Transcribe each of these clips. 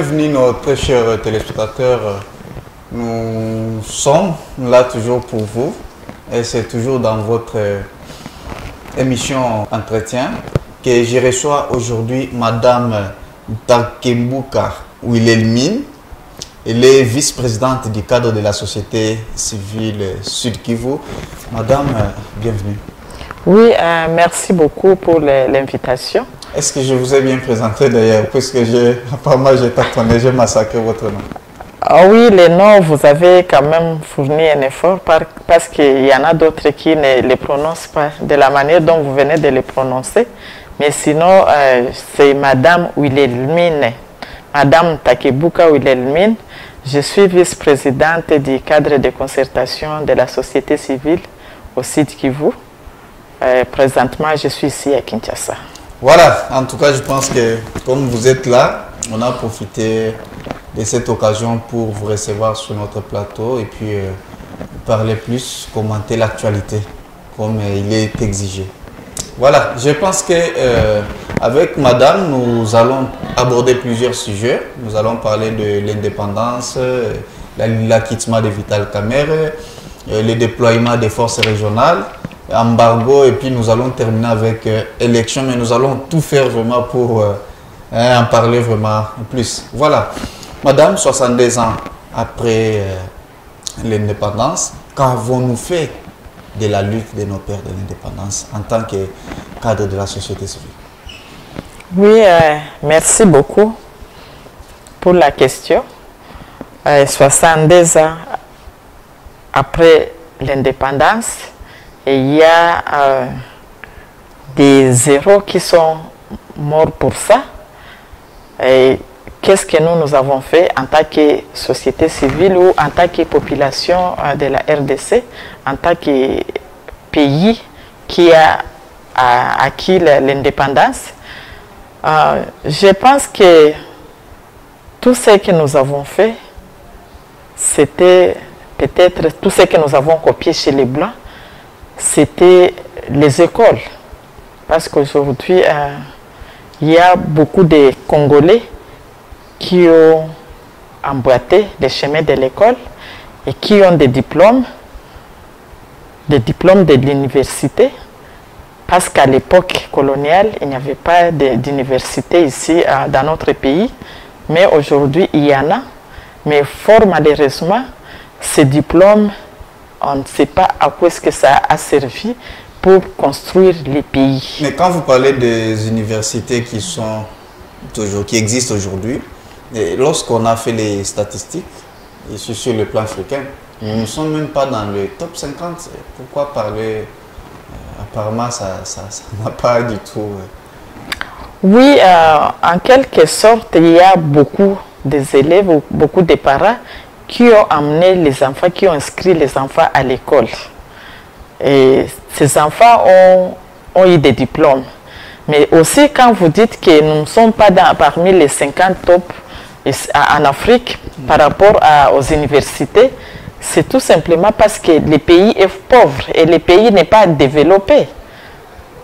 bienvenue nos très chers téléspectateurs. Nous sommes là toujours pour vous et c'est toujours dans votre émission Entretien que je reçois aujourd'hui Madame Takembuka Wilhelmine. Elle est vice-présidente du cadre de la société civile Sud Kivu. Madame, bienvenue. Oui, merci beaucoup pour l'invitation. Est-ce que je vous ai bien présenté d'ailleurs, puisque apparemment j'ai tâtonné, j'ai massacré votre nom? Ah oui, les noms, vous avez quand même fourni un effort parce qu'il y en a d'autres qui ne les prononcent pas de la manière dont vous venez de les prononcer. Mais sinon, c'est Madame Wilhelmine, Madame Takembuka Wilhelmine. Je suis vice-présidente du cadre de concertation de la société civile au Sud Kivu. Présentement, je suis ici à Kinshasa. Voilà, en tout cas, je pense que comme vous êtes là, on a profité de cette occasion pour vous recevoir sur notre plateau et puis parler plus, commenter l'actualité comme il est exigé. Voilà, je pense que avec Madame, nous allons aborder plusieurs sujets. Nous allons parler de l'indépendance, l'acquittement de Vital Kamerhe, le déploiement des forces régionales, embargo, et puis nous allons terminer avec élection, mais nous allons tout faire vraiment pour en parler vraiment plus. Voilà, Madame, 62 ans après l'indépendance, qu'avons-nous fait de la lutte de nos pères de l'indépendance en tant que cadre de la société civile? Oui, merci beaucoup pour la question. 62 ans après l'indépendance, il y a des héros qui sont morts pour ça. Et qu'est-ce que nous avons fait en tant que société civile ou en tant que population de la RDC, en tant que pays qui a acquis l'indépendance? Je pense que tout ce que nous avons fait, c'était peut-être tout ce que nous avons copié chez les Blancs, c'était les écoles. Parce qu'aujourd'hui, il y a beaucoup de Congolais qui ont emboîté les chemins de l'école et qui ont des diplômes de l'université. Parce qu'à l'époque coloniale, il n'y avait pas d'université ici dans notre pays. Mais aujourd'hui, il y en a. Mais fort malheureusement, ces diplômes, on ne sait pas à quoi est-ce que ça a servi pour construire les pays. Mais quand vous parlez des universités qui existent aujourd'hui, lorsqu'on a fait les statistiques, ici sur le plan africain, nous ne sommes même pas dans le top 50. Pourquoi parler? Apparemment, ça n'a pas du tout... Oui, en quelque sorte, il y a beaucoup des élèves, ou beaucoup de parents qui ont amené les enfants, qui ont inscrit les enfants à l'école. Et ces enfants ont eu des diplômes. Mais aussi, quand vous dites que nous ne sommes pas parmi les 50 top en Afrique par rapport aux universités, c'est tout simplement parce que le pays est pauvre et le pays n'est pas développé.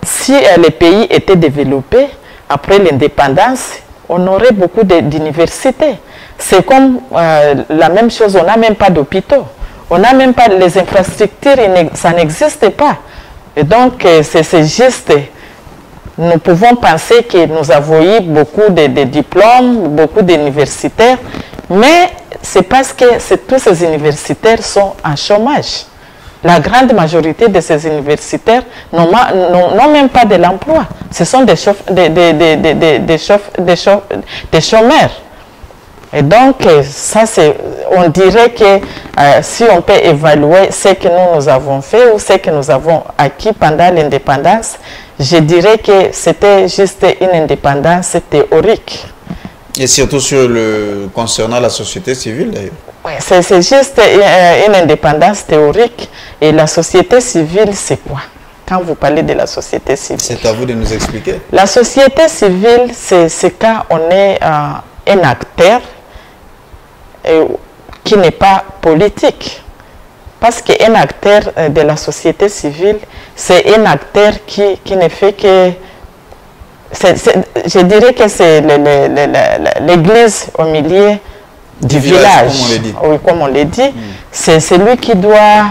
Si le pays était développé, après l'indépendance, on aurait beaucoup d'universités. C'est comme la même chose, on n'a même pas d'hôpitaux. On n'a même pas les infrastructures, ça n'existe pas. Et donc, c'est juste, nous pouvons penser que nous avons eu beaucoup de diplômes, beaucoup d'universitaires, mais c'est parce que tous ces universitaires sont en chômage. La grande majorité de ces universitaires n'ont même pas de l'emploi. Ce sont des chômeurs. Et donc, ça, on dirait que si on peut évaluer ce que nous avons fait ou ce que nous avons acquis pendant l'indépendance, je dirais que c'était juste une indépendance théorique. Et surtout concernant la société civile d'ailleurs. Oui, c'est juste une indépendance théorique. Et la société civile, c'est quoi? Quand vous parlez de la société civile. C'est à vous de nous expliquer. La société civile, c'est quand on est un acteur qui n'est pas politique. Parce qu'un acteur de la société civile, c'est un acteur qui ne fait que je dirais que c'est l'église au milieu du village. Comme on le dit. Oui, comme on l'a dit. C'est celui qui doit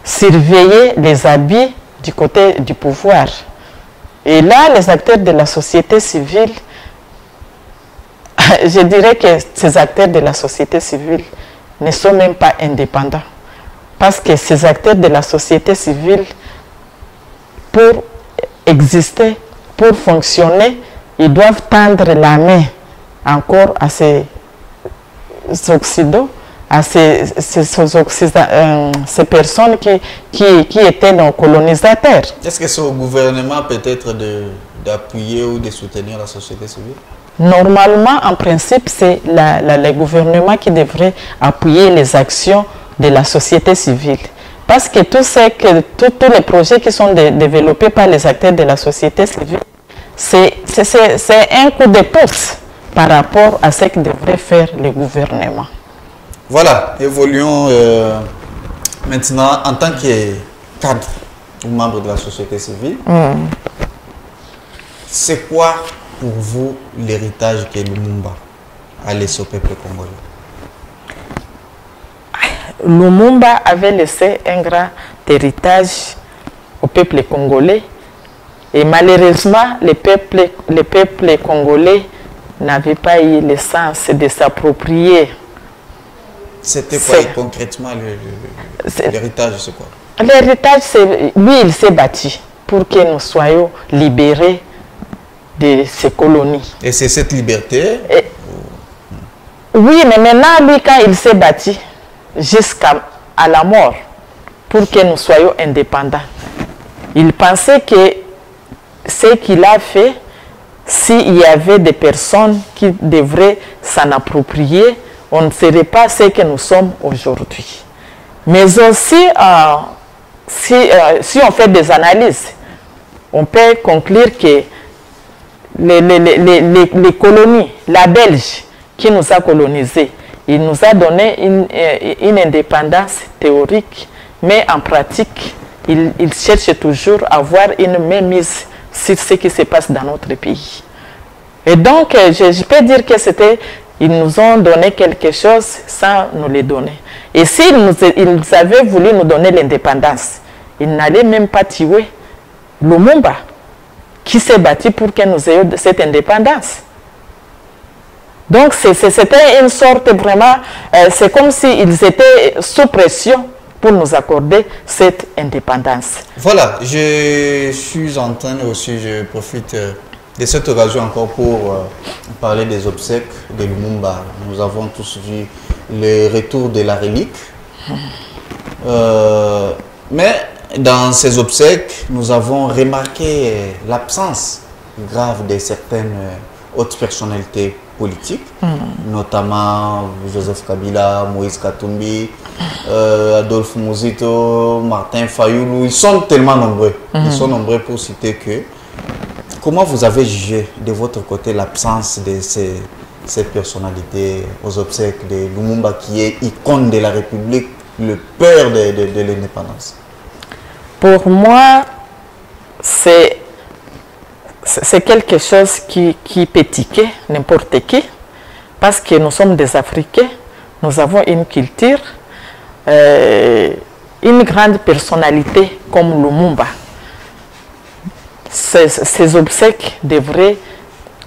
surveiller les habits du côté du pouvoir. Et là, les acteurs de la société civile, je dirais que ces acteurs de la société civile ne sont même pas indépendants. Parce que ces acteurs de la société civile, pour exister, pour fonctionner, ils doivent tendre la main encore à ces Occidentaux, à ces personnes qui étaient nos colonisateurs. Est-ce que c'est au gouvernement peut-être d'appuyer ou de soutenir la société civile? Normalement, en principe, c'est le gouvernement qui devrait appuyer les actions de la société civile. Parce que tous les projets qui sont développés par les acteurs de la société civile, c'est un coup de pouce par rapport à ce que devrait faire le gouvernement. Voilà, évoluons maintenant en tant que cadre ou membre de la société civile. C'est quoi pour vous l'héritage que Lumumba a laissé au peuple congolais? Lumumba avait laissé un grand héritage au peuple congolais et malheureusement le peuple congolais n'avait pas eu le sens de s'approprier. C'était quoi concrètement l'héritage? C'est quoi? L'héritage, lui, il s'est battu pour que nous soyons libérés de ces colonies. Et c'est cette liberté? Oui, mais maintenant, lui, quand il s'est battu jusqu'à la mort pour que nous soyons indépendants, il pensait que ce qu'il a fait, s'il y avait des personnes qui devraient s'en approprier, on ne serait pas ce que nous sommes aujourd'hui. Mais aussi, si on fait des analyses, on peut conclure que les colonies, la Belge qui nous a colonisés, il nous a donné une indépendance théorique, mais en pratique, il cherche toujours à avoir une mainmise sur ce qui se passe dans notre pays. Et donc, je peux dire que ils nous ont donné quelque chose sans nous le donner. Et s'ils avaient voulu nous donner l'indépendance, ils n'allaient même pas tuer Lumumba, qui s'est battu pour que nous ayons cette indépendance. Donc, c'était une sorte vraiment, c'est comme s'ils étaient sous pression pour nous accorder cette indépendance. Voilà, je suis en train aussi, je profite de cette occasion encore pour parler des obsèques de Lumumba. Nous avons tous vu le retour de la relique. Mais dans ces obsèques, nous avons remarqué l'absence grave de certaines hautes personnalités politiques, notamment Joseph Kabila, Moïse Katumbi, Adolphe Muzito, Martin Fayulu. Ils sont tellement nombreux. Ils sont nombreux pour citer que. Comment vous avez jugé de votre côté l'absence de ces personnalités aux obsèques de Lumumba, qui est icône de la République, le père de l'indépendance? Pour moi, c'est quelque chose qui peut tiquer n'importe qui, parce que nous sommes des Africains, nous avons une culture, une grande personnalité comme Lumumba. Ces obsèques devraient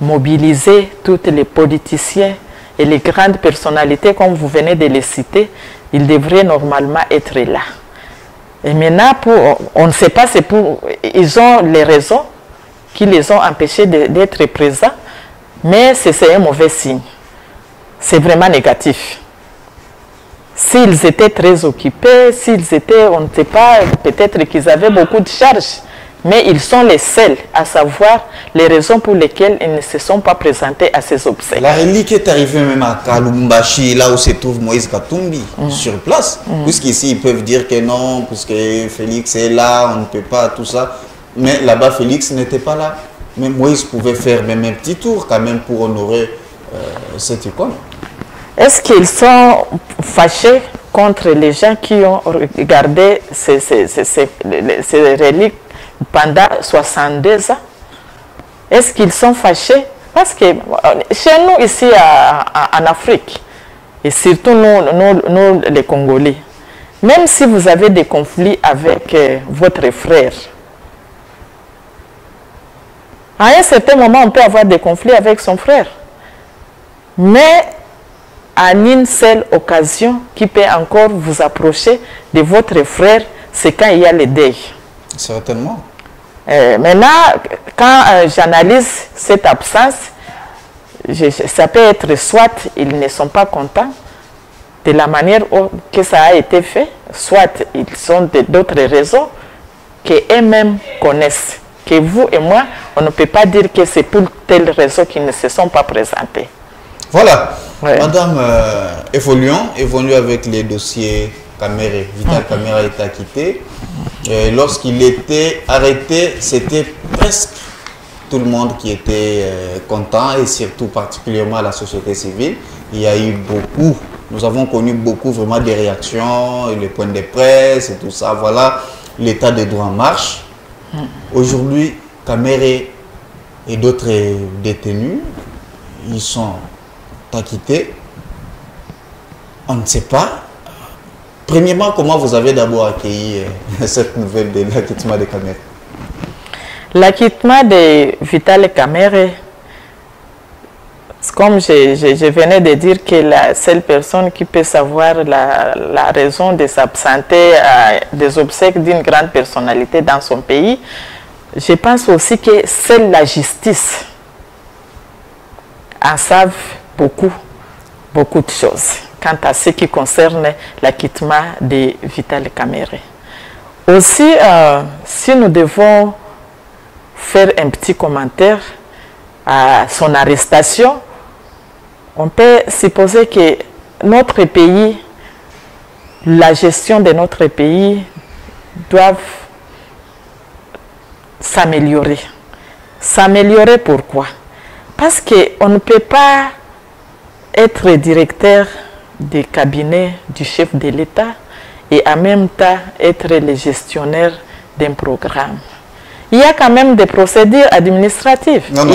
mobiliser tous les politiciens et les grandes personnalités, comme vous venez de les citer. Ils devraient normalement être là. Et maintenant, on ne sait pas, ils ont les raisons qui les ont empêchés d'être présents, mais c'est un mauvais signe. C'est vraiment négatif. S'ils étaient très occupés, on ne sait pas, peut-être qu'ils avaient beaucoup de charges, mais ils sont les seuls à savoir les raisons pour lesquelles ils ne se sont pas présentés à ces obsèques. La relique est arrivée même à Kalumbashi, là où se trouve Moïse Katumbi, sur place. Puisqu'ici, ils peuvent dire que non, puisque Félix est là, on ne peut pas, tout ça. Mais là-bas, Félix n'était pas là. Mais Moïse pouvait faire même un petit tour quand même pour honorer cette icône. Est-ce qu'ils sont fâchés contre les gens qui ont regardé ces reliques pendant 62 ans? Est-ce qu'ils sont fâchés? Parce que chez nous, ici en Afrique, et surtout nous les Congolais, même si vous avez des conflits avec votre frère, à un certain moment, on peut avoir des conflits avec son frère. Mais à une seule occasion qui peut encore vous approcher de votre frère, c'est quand il y a le deuil. Certainement. Maintenant, quand j'analyse cette absence, ça peut être soit ils ne sont pas contents de la manière que ça a été fait, soit ils ont d'autres raisons qu'eux-mêmes connaissent. Que vous et moi, on ne peut pas dire que c'est pour telle raison qu'ils ne se sont pas présentés. Voilà. Ouais. Madame, évoluons avec les dossiers Kamere. Vital Kamere a été acquitté. Lorsqu'il était arrêté, c'était presque tout le monde qui était content, et surtout particulièrement la société civile. Il y a eu beaucoup, nous avons connu beaucoup vraiment des réactions, les points de presse et tout ça. Voilà, l'état de droit en marche. Aujourd'hui, Kamere et d'autres détenus, ils sont acquittés. On ne sait pas. Premièrement, comment vous avez d'abord accueilli cette nouvelle de l'acquittement de Kamere? L'acquittement de Vital Kamere, comme je venais de dire que la seule personne qui peut savoir la raison de s'absenter à des obsèques d'une grande personnalité dans son pays, je pense aussi que seule la justice en savent beaucoup de choses quant à ce qui concerne l'acquittement de Vital Kamere. Aussi, si nous devons faire un petit commentaire à son arrestation, on peut supposer que notre pays, la gestion de notre pays doit s'améliorer. S'améliorer pourquoi? Parce qu'on ne peut pas être directeur du cabinet du chef de l'État et en même temps être le gestionnaire d'un programme. Il y a quand même des procédures administratives. Non,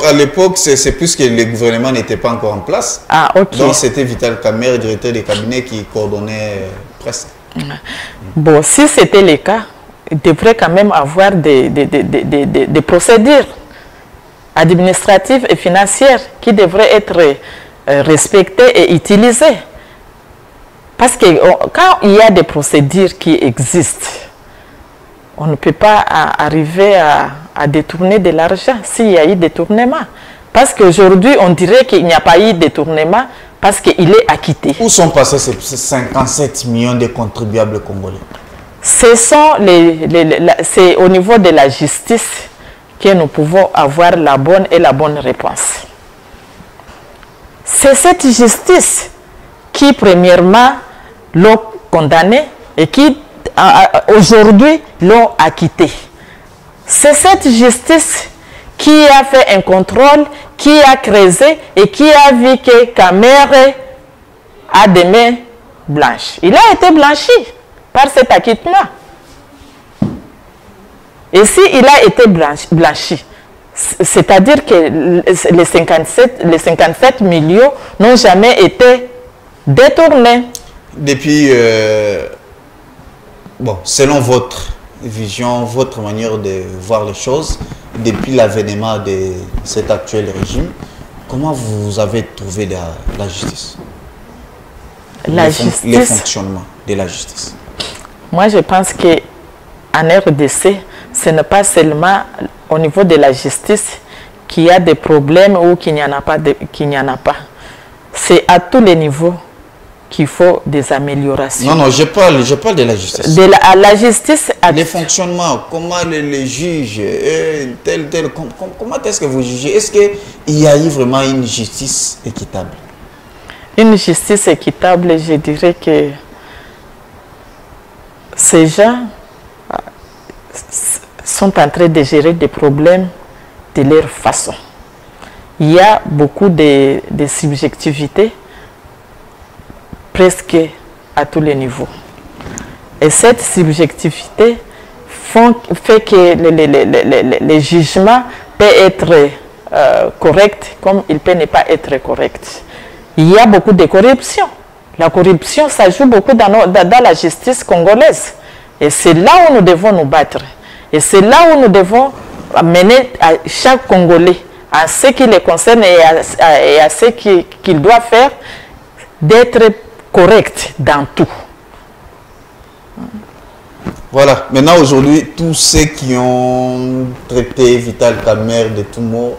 à l'époque, c'est plus que le gouvernement n'était pas encore en place. Ah, ok. Donc, c'était Vital Kamere, directeur des cabinets, qui coordonnait presque. Bon, si c'était le cas, il devrait quand même avoir des procédures administratives et financières qui devraient être respectées et utilisées. Parce que quand il y a des procédures qui existent, on ne peut pas arriver à détourner de l'argent s'il y a eu détournement. Parce qu'aujourd'hui, on dirait qu'il n'y a pas eu détournement parce qu'il est acquitté. Où sont passés ces 57 millions de contribuables congolais? C'est au niveau de la justice que nous pouvons avoir la bonne réponse. C'est cette justice qui, premièrement, l'ont condamné et qui, aujourd'hui, l'ont acquitté. C'est cette justice qui a fait un contrôle, qui a creusé et qui a vu que Kamere a des mains blanches. Il a été blanchi par cet acquittement. Et s'il a été blanchi, c'est-à-dire que les 57 millions n'ont jamais été détournés. Depuis, bon, selon votre vision, votre manière de voir les choses, depuis l'avènement de cet actuel régime, comment vous avez trouvé la justice? Les fonctionnements de la justice. Moi, je pense qu'en RDC, ce n'est pas seulement au niveau de la justice qu'il y a des problèmes ou qu'il n'y en a pas. C'est à tous les niveaux qu'il faut des améliorations. Non, je parle de la justice. La justice... Les fonctionnements, comment les juges, comment est-ce que vous jugez? Est-ce qu'il y a eu vraiment une justice équitable? Une justice équitable, je dirais que ces gens sont en train de gérer des problèmes de leur façon. Il y a beaucoup de subjectivité presque à tous les niveaux. Et cette subjectivité fait que les jugements peut être correct comme il peut ne pas être correct. Il y a beaucoup de corruption. La corruption, ça joue beaucoup dans la justice congolaise. Et c'est là où nous devons nous battre. Et c'est là où nous devons amener à chaque Congolais, à ce qui les concerne et à ce qu'il doit faire, d'être correct dans tout. Voilà, maintenant aujourd'hui, tous ceux qui ont traité Vital Kamerhe de tout mot,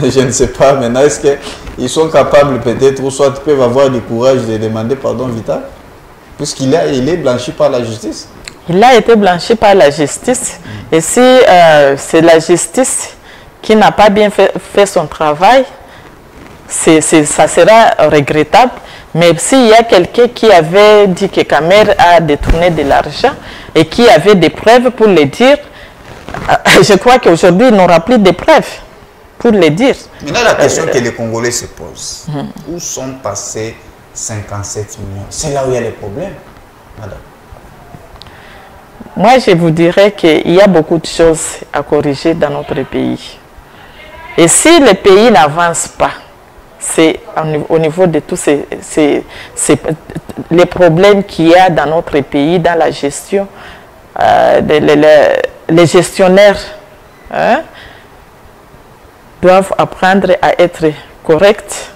je ne sais pas, maintenant est-ce qu'ils sont capables peut-être, ou soit ils peuvent avoir du courage de demander pardon Vital, puisqu'il est blanchi par la justice? Il a été blanchi par la justice, et si c'est la justice qui n'a pas bien fait son travail, ça sera regrettable. Mais s'il y a quelqu'un qui avait dit que Kamerhe a détourné de l'argent et qui avait des preuves pour le dire, je crois qu'aujourd'hui, il n'aura plus de preuves pour le dire. Maintenant, la question que les Congolais se posent, où sont passés 57 millions? C'est là où il y a les problèmes, madame. Moi, je vous dirais qu'il y a beaucoup de choses à corriger dans notre pays. Et si le pays n'avance pas, c'est au niveau de tous les problèmes qu'il y a dans notre pays, dans la gestion, les gestionnaires doivent apprendre à être corrects.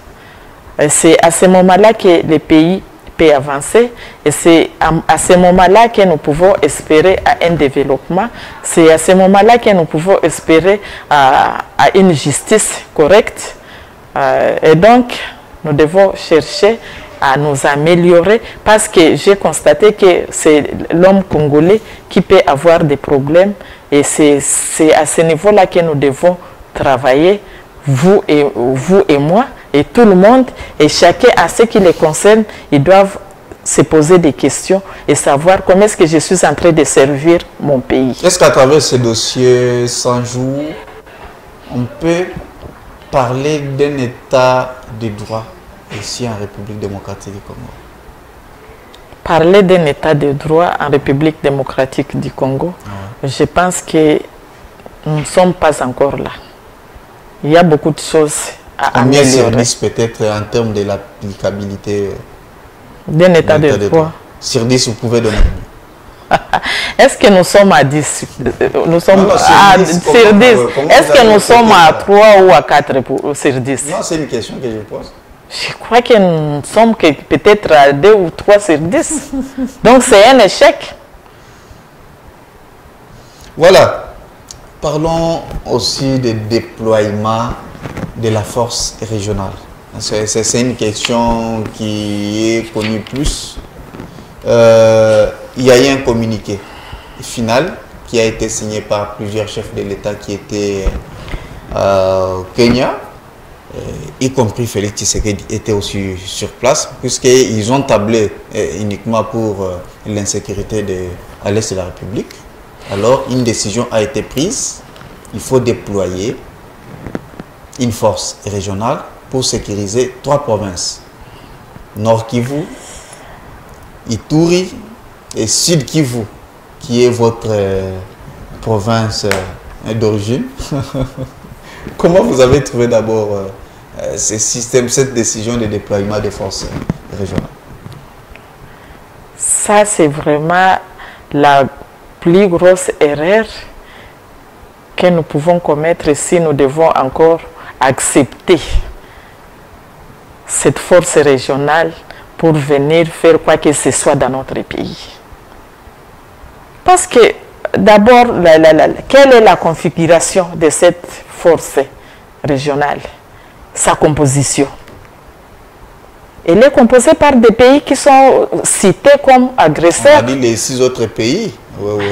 C'est à ce moment-là que le pays peut avancer et c'est à ce moment-là que nous pouvons espérer à un développement. C'est à ce moment-là que nous pouvons espérer à une justice correcte. Et donc, nous devons chercher à nous améliorer parce que j'ai constaté que c'est l'homme congolais qui peut avoir des problèmes et c'est à ce niveau-là que nous devons travailler, vous et moi et tout le monde, et chacun à ce qui les concerne, ils doivent se poser des questions et savoir comment est-ce que je suis en train de servir mon pays. Est-ce qu'à travers ce dossier 100 jours, on peut parler d'un état de droit ici en République démocratique du Congo? Parler d'un état de droit en République démocratique du Congo, je pense que nous ne sommes pas encore là. Il y a beaucoup de choses à améliorer. Combien sur 10 peut-être en termes de l'applicabilité d'un état de droit? Sur 10, vous pouvez donner. Est-ce que nous sommes à 10? Nous sommes à 10 sur 10. Est-ce que nous sommes à 3 ou à 4 sur 10? Non, c'est une question que je pose. Je crois que nous sommes peut-être à 2 ou 3 sur 10. Donc c'est un échec. Voilà. Parlons aussi des déploiements de la force régionale. C'est une question qui est connue plus. Il y a eu un communiqué final qui a été signé par plusieurs chefs de l'État qui étaient au Kenya, y compris Félix Tshisekedi était aussi sur place, puisqu'ils ont tablé uniquement pour l'insécurité à l'est de la République. Alors, une décision a été prise. Il faut déployer une force régionale pour sécuriser 3 provinces. Nord Kivu, Ituri et Sud Kivu, qui est votre province d'origine. Comment vous avez trouvé d'abord ce système, cette décision de déploiement des forces régionales? Ça, c'est vraiment la plus grosse erreur que nous pouvons commettre si nous devons encore accepter cette force régionale pour venir faire quoi que ce soit dans notre pays. Parce que d'abord, quelle est la configuration de cette force régionale? Sa composition. Elle est composée par des pays qui sont cités comme agresseurs. On a dit les 6 autres pays,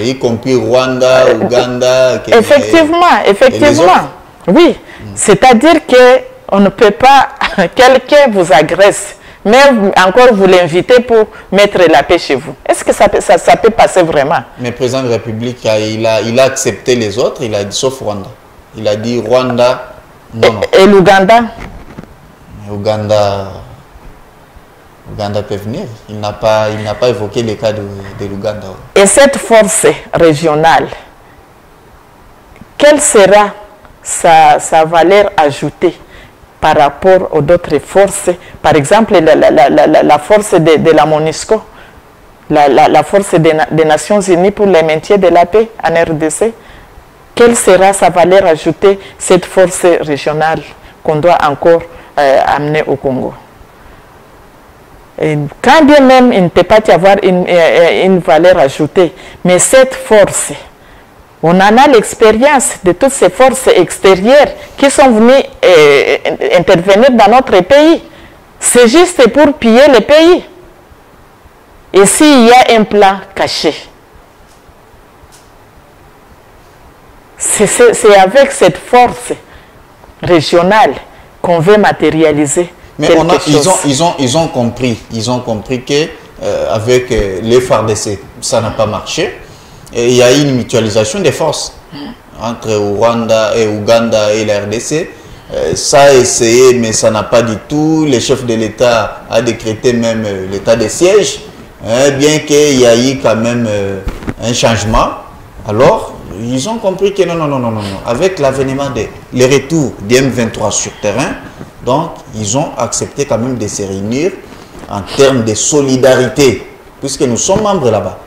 y compris Rwanda, Ouganda. Effectivement. Oui, c'est-à-dire qu'on ne peut pas, quelqu'un vous agresse, mais encore vous l'invitez pour mettre la paix chez vous. Est-ce que ça peut passer vraiment? Mais le président de la République, il a accepté les autres, il a dit sauf Rwanda. Il a dit Rwanda, non. Et l'Ouganda? Ouganda peut venir. Il n'a pas évoqué le cas de l'Ouganda. Et cette force régionale, quelle sera sa valeur ajoutée par rapport aux autres forces, par exemple la force de la MONUSCO, la force des Nations Unies pour le maintien de la paix en RDC. Quelle sera sa valeur ajoutée, cette force régionale qu'on doit encore amener au Congo? Et quand bien même il ne peut pas y avoir une valeur ajoutée, mais cette force, on en a l'expérience de toutes ces forces extérieures qui sont venues intervenir dans notre pays. C'est juste pour piller le pays. Et s'il y a un plan caché, c'est avec cette force régionale qu'on veut matérialiser. Mais ils ont compris que avec les FARDC, ça n'a pas marché. Et il y a une mutualisation des forces entre Rwanda et Ouganda et la RDC. Ça a essayé, mais ça n'a pas du tout. Le chef de l'État a décrété même l'état de siège, bien qu'il y a eu quand même un changement. Alors, ils ont compris que non. Avec l'avènement les retours du M23 sur terrain, donc ils ont accepté quand même de se réunir en termes de solidarité, puisque nous sommes membres là-bas.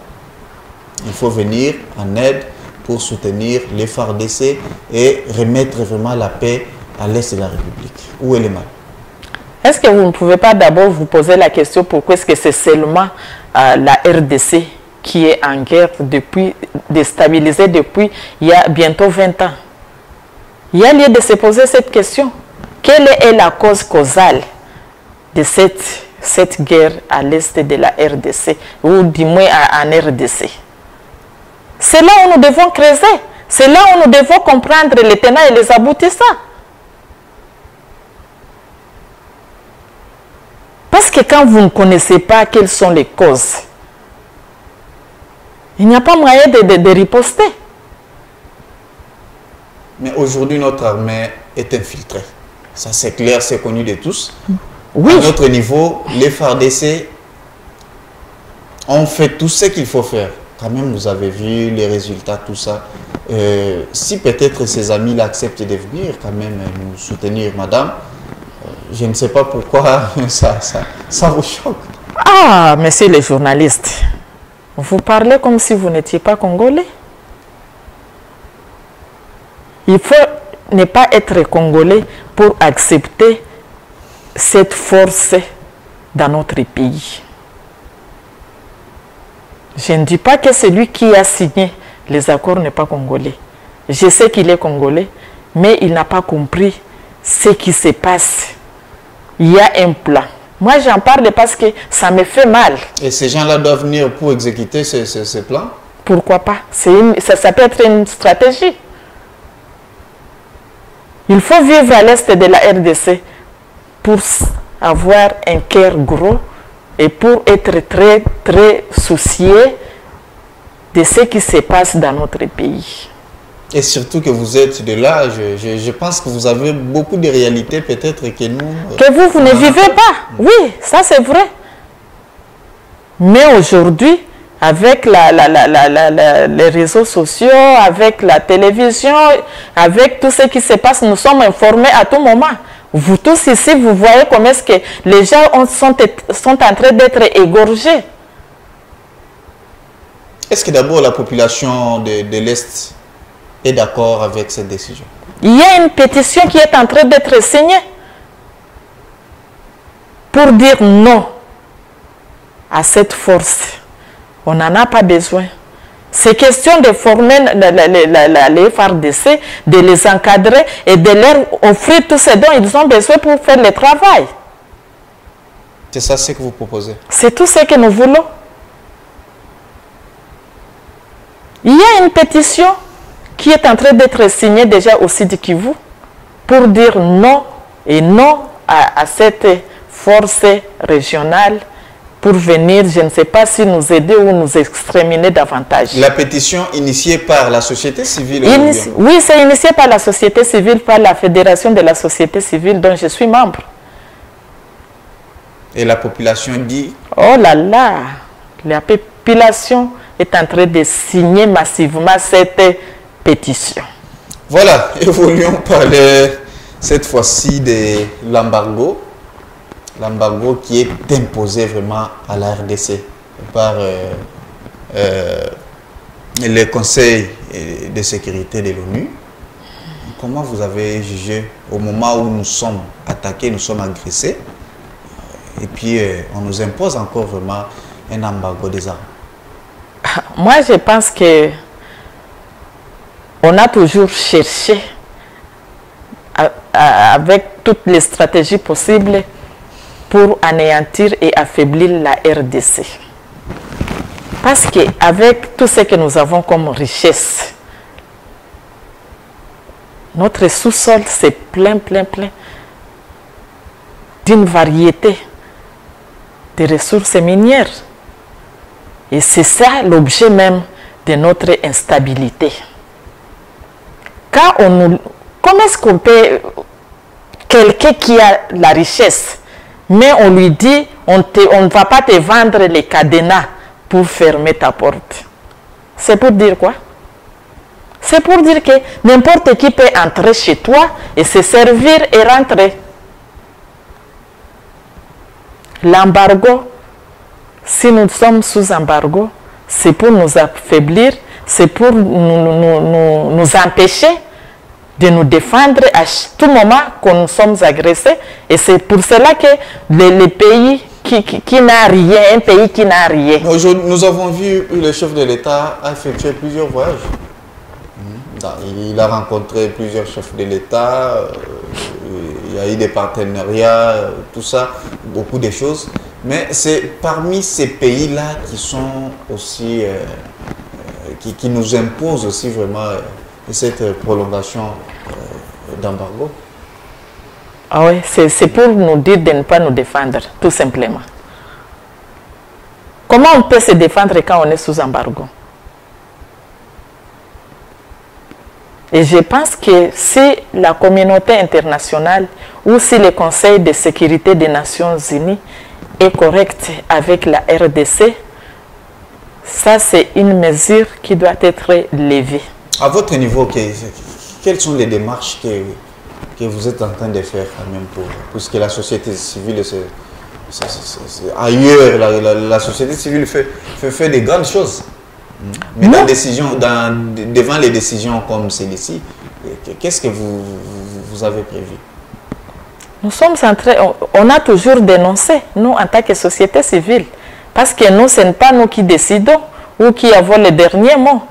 Il faut venir en aide pour soutenir les FARDC et remettre vraiment la paix à l'est de la République. Où est le mal? Est-ce que vous ne pouvez pas d'abord vous poser la question pourquoi est-ce que c'est seulement la RDC qui est en guerre déstabilisée depuis il y a bientôt 20 ans? Il y a lieu de se poser cette question. Quelle est la cause causale de cette guerre à l'est de la RDC, ou du moins en RDC? C'est là où nous devons creuser. C'est là où nous devons comprendre les tenants et les aboutissants. Parce que quand vous ne connaissez pas quelles sont les causes, il n'y a pas moyen de riposter. Mais aujourd'hui, notre armée est infiltrée. Ça, c'est clair, c'est connu de tous. Oui. À notre niveau, les FARDC ont fait tout ce qu'il faut faire. Quand même, vous avez vu les résultats, tout ça. Si peut-être ses amis l'acceptent de venir quand même nous soutenir, madame, je ne sais pas pourquoi ça vous choque. Ah, monsieur le journaliste, vous parlez comme si vous n'étiez pas congolais. Il faut ne pas être congolais pour accepter cette force dans notre pays. Je ne dis pas que celui qui a signé les accords n'est pas congolais. Je sais qu'il est congolais, mais il n'a pas compris ce qui se passe. Il y a un plan. Moi, j'en parle parce que ça me fait mal. Et ces gens-là doivent venir pour exécuter ce plan? Pourquoi pas? Ça peut être une stratégie. Il faut vivre à l'est de la RDC pour avoir un cœur gros et pour être très, très soucieux de ce qui se passe dans notre pays. Et surtout que vous êtes de là, je pense que vous avez beaucoup de réalités peut-être que nous... Que vous ne vivez pas. Oui, ça c'est vrai. Mais aujourd'hui, avec les réseaux sociaux, avec la télévision, avec tout ce qui se passe, nous sommes informés à tout moment. Vous tous ici, vous voyez comment est-ce que les gens sont en train d'être égorgés. Est-ce que d'abord la population de l'Est est d'accord avec cette décision? Il y a une pétition qui est en train d'être signée pour dire non à cette force. On n'en a pas besoin. C'est question de former les FARDC, de les encadrer et de leur offrir tout ce dont ils ont besoin pour faire le travail. C'est ça ce que vous proposez? C'est tout ce que nous voulons. Il y a une pétition qui est en train d'être signée déjà au Sud Kivu pour dire non et non à cette force régionale pour venir, je ne sais pas si nous aider ou nous exterminer davantage. La pétition initiée par la société civile? Oui, c'est initié par la société civile, par la Fédération de la société civile dont je suis membre. Et la population dit? Oh là là, la population est en train de signer massivement cette pétition. Voilà, évoluons par cette fois-ci de l'embargo. L'embargo qui est imposé vraiment à la RDC par le Conseil de sécurité de l'ONU. Comment vous avez jugé au moment où nous sommes attaqués, nous sommes agressés, et puis on nous impose encore vraiment un embargo des armes? Moi, je pense que on a toujours cherché avec toutes les stratégies possibles pour anéantir et affaiblir la RDC. Parce qu'avec tout ce que nous avons comme richesse, notre sous-sol c'est plein d'une variété de ressources minières. Et c'est ça l'objet même de notre instabilité. Comment est-ce qu'on peut, quelqu'un qui a la richesse, mais on lui dit, on ne va pas te vendre les cadenas pour fermer ta porte. C'est pour dire quoi? C'est pour dire que n'importe qui peut entrer chez toi et se servir et rentrer. L'embargo, si nous sommes sous embargo, c'est pour nous affaiblir, c'est pour nous empêcher de nous défendre à tout moment que nous sommes agressés. Et c'est pour cela que les pays qui n'a rien, un pays qui n'a rien. Nous avons vu le chef de l'État effectuer plusieurs voyages. Il a rencontré plusieurs chefs de l'État, il y a eu des partenariats, tout ça, beaucoup de choses. Mais c'est parmi ces pays-là qui sont aussi, qui nous imposent aussi vraiment cette prolongation d'embargo. Ah oui, c'est pour nous dire de ne pas nous défendre, tout simplement. Comment on peut se défendre quand on est sous embargo? Et je pense que si la communauté internationale ou si le Conseil de sécurité des Nations Unies est correct avec la RDC, ça c'est une mesure qui doit être levée. À votre niveau, quelles sont les démarches que vous êtes en train de faire quand même pour que la société civile ailleurs, la société civile fait des grandes choses. Mais devant les décisions comme celle-ci, qu'est-ce que vous avez prévu? Nous sommes en train, on a toujours dénoncé, nous en tant que société civile, parce que nous, ce n'est pas nous qui décidons ou qui avons le dernier mot.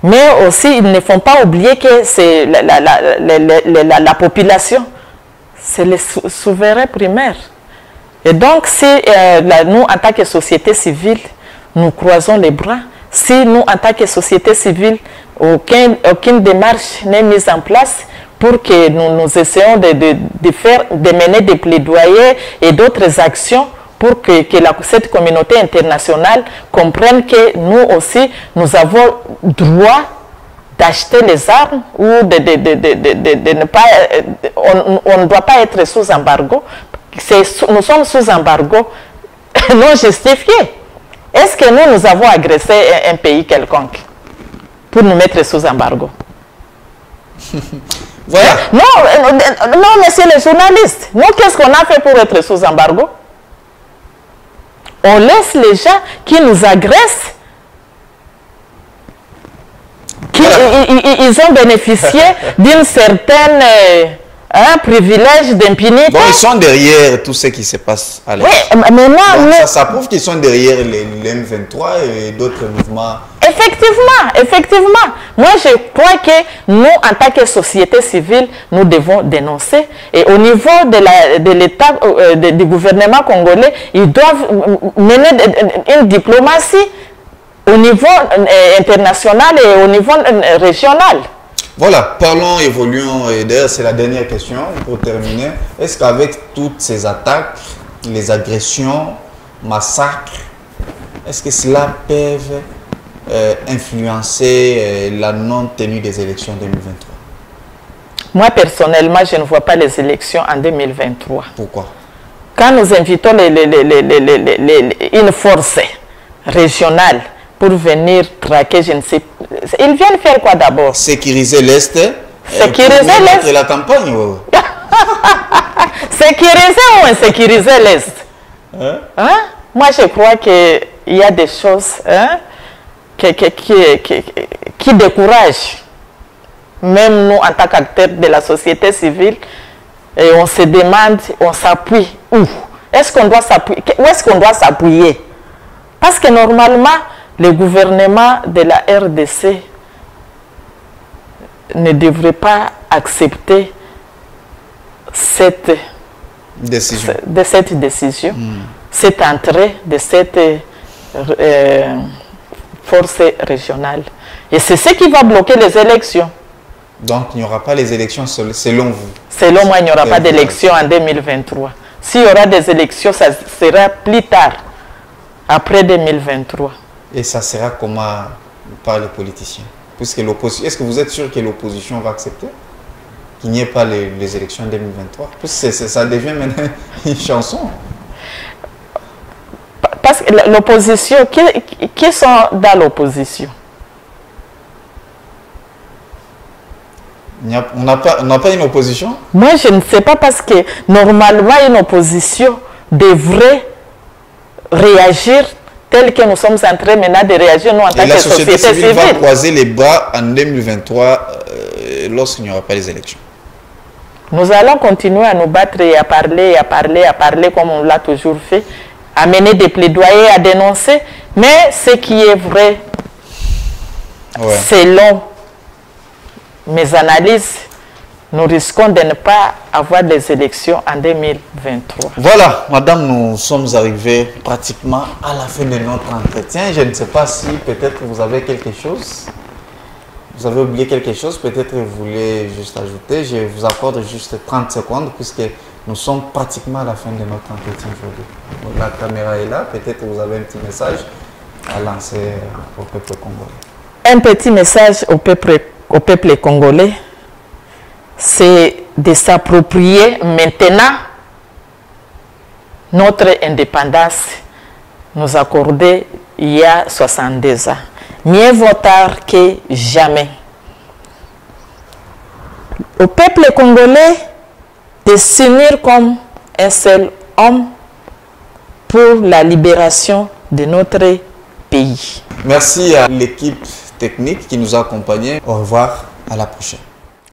Mais aussi, ils ne font pas oublier que c'est la population, c'est le souverain primaire. Et donc, si nous, en tant que société civile, nous croisons les bras, si nous, en tant que société civile, aucune démarche n'est mise en place pour que nous essayons de mener des plaidoyers et d'autres actions pour que cette communauté internationale comprenne que nous aussi, nous avons droit d'acheter les armes ou de ne pas... On ne doit pas être sous embargo. Nous sommes sous embargo non justifié. Est-ce que nous avons agressé un pays quelconque pour nous mettre sous embargo? Voilà. Non, monsieur le journaliste. Nous, qu'est-ce qu'on a fait pour être sous embargo? On laisse les gens qui nous agressent, ils ont bénéficié d'une certaine privilège d'impunité. Bon, ils sont derrière tout ce qui se passe à l'époque. Oui, mais ça prouve qu'ils sont derrière les M23 et d'autres mouvements. Effectivement. Moi, je crois que nous, en tant que société civile, nous devons dénoncer. Et au niveau de l'État, du gouvernement congolais, ils doivent mener une diplomatie au niveau international et au niveau régional. Voilà, évoluons, et d'ailleurs c'est la dernière question pour terminer. Est-ce qu'avec toutes ces attaques, les agressions, massacres, est-ce que cela peut influencer la non-tenue des élections 2023? Moi personnellement, je ne vois pas les élections en 2023. Pourquoi? Quand nous invitons une force régionale pour venir traquer, je ne sais pas. Ils viennent faire quoi d'abord? Sécuriser l'Est. Sécuriser l'Est. La campagne, ouais. Sécuriser ou insécuriser l'Est? Hein? Moi, je crois qu'il y a des choses qui découragent. Même nous, en tant qu'acteurs de la société civile, et on se demande, on s'appuie où? Est-ce qu'on doit s'appuyer? Où est-ce qu'on doit s'appuyer? Parce que normalement, le gouvernement de la RDC ne devrait pas accepter cette décision, cette entrée de cette force régionale. Et c'est ce qui va bloquer les élections. Donc, il n'y aura pas les élections selon vous? Selon moi, il n'y aura pas d'élections en 2023. S'il y aura des élections, ça sera plus tard, après 2023. Et ça sera comment par les politiciens? Puisque l'opposition, est-ce que vous êtes sûr que l'opposition va accepter qu'il n'y ait pas les élections en 2023? Puisque ça devient maintenant une chanson. Parce que l'opposition, qui sont dans l'opposition? On n'a pas une opposition? Moi, je ne sais pas, parce que normalement, une opposition devrait réagir tel que nous sommes en train maintenant de réagir, nous, en tant que société civile. La société civile va croiser les bras en 2023 lorsqu'il n'y aura pas les élections. Nous allons continuer à nous battre et à parler, comme on l'a toujours fait, à mener des plaidoyers, à dénoncer. Mais ce qui est vrai, selon mes analyses, nous risquons de ne pas avoir des élections en 2023. Voilà, madame, nous sommes arrivés pratiquement à la fin de notre entretien. Je ne sais pas si peut-être vous avez quelque chose. Vous avez oublié quelque chose, peut-être vous voulez juste ajouter. Je vous accorde juste 30 secondes puisque nous sommes pratiquement à la fin de notre entretien aujourd'hui. La caméra est là, peut-être vous avez un petit message à lancer au peuple congolais. Un petit message au peuple congolais, c'est de s'approprier maintenant notre indépendance nous accordée il y a 62 ans. Mieux vaut tard que jamais. Au peuple congolais de s'unir comme un seul homme pour la libération de notre pays. Merci à l'équipe technique qui nous a accompagnés. Au revoir, à la prochaine.